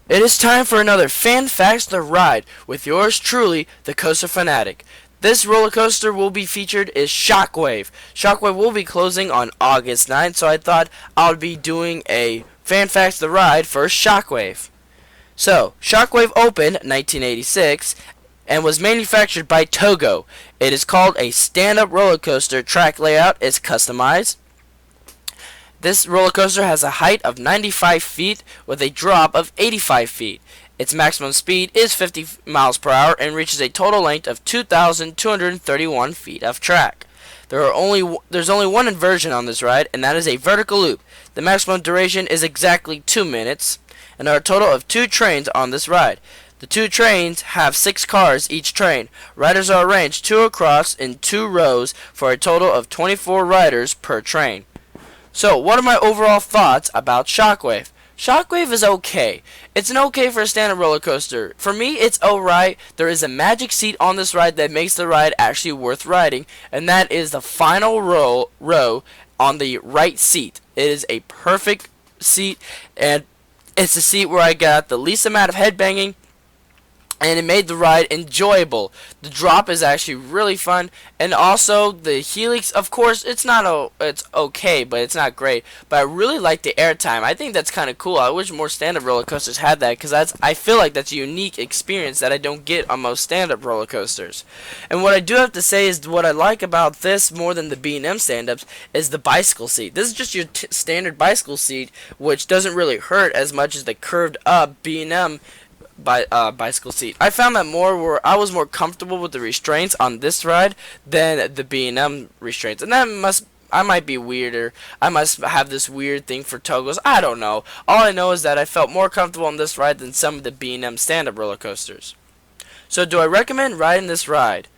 It is time for another Fan Facts the Ride with yours truly, the Coaster Fanatic. This roller coaster will be featured is Shockwave. Shockwave will be closing on August 9th, so I thought I would be doing a Fan Facts the Ride for Shockwave. So, Shockwave opened 1986 and was manufactured by Togo. It is called a stand-up roller coaster. Track layout is customized. This roller coaster has a height of 95 feet with a drop of 85 feet. Its maximum speed is 50 miles per hour and reaches a total length of 2,231 feet of track. There's only one inversion on this ride, and that is a vertical loop. The maximum duration is exactly 2 minutes, and there are a total of 2 trains on this ride. The 2 trains have 6 cars each train. Riders are arranged 2 across in 2 rows for a total of 24 riders per train. So, what are my overall thoughts about Shockwave? Shockwave is okay. It's an okay for a standard roller coaster. For me, it's alright. There is a magic seat on this ride that makes the ride actually worth riding, and that is the final row on the right seat. It is a perfect seat, and it's the seat where I got the least amount of headbanging, and it made the ride enjoyable. The drop is actually really fun, and also the helix, of course, it's okay, but it's not great. But I really like the airtime. I think that's kind of cool. I wish more stand-up roller coasters had that, because I feel like that's a unique experience that I don't get on most stand-up roller coasters. And what I do have to say is what I like about this more than the B&M stand-ups is the bicycle seat. This is just your standard bicycle seat, which doesn't really hurt as much as the curved up B&M bicycle seat. I found that I was more comfortable with the restraints on this ride than the B&M restraints, and I might be weirder. I must have this weird thing for Togos. I don't know. All I know is that I felt more comfortable on this ride than some of the B&M stand-up roller coasters. So, do I recommend riding this ride?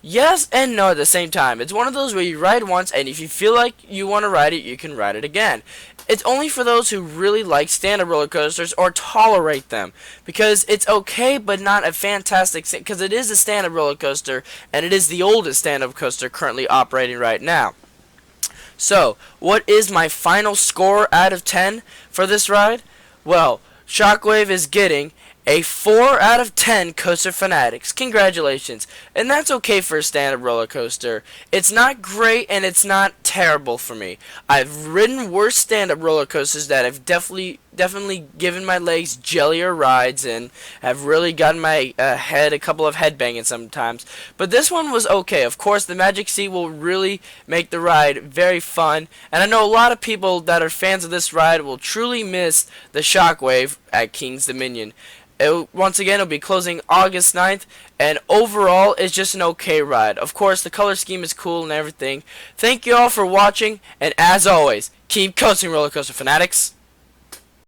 Yes and no at the same time. It's one of those where you ride once, and if you feel like you want to ride it, you can ride it again. It's only for those who really like stand-up roller coasters or tolerate them, because it's okay but not a fantastic, because it is a stand-up roller coaster, and it is the oldest stand-up coaster currently operating right now. So, what is my final score out of 10 for this ride? Well, Shockwave is getting a 4 out of 10 Coaster Fanatics. Congratulations. And that's okay for a standard roller coaster. It's not great and it's not terrible for me. I've ridden worse stand-up roller coasters that have definitely given my legs jellier rides and have really gotten my head a couple of headbanging sometimes. But this one was okay. Of course, the magic seat will really make the ride very fun. And I know a lot of people that are fans of this ride will truly miss the Shockwave at King's Dominion. Once again, it'll be closing August 9th, and overall, it's just an okay ride. Of course, the color scheme is cool and everything. Thank you all for watching, and as always, keep coasting, roller coaster fanatics.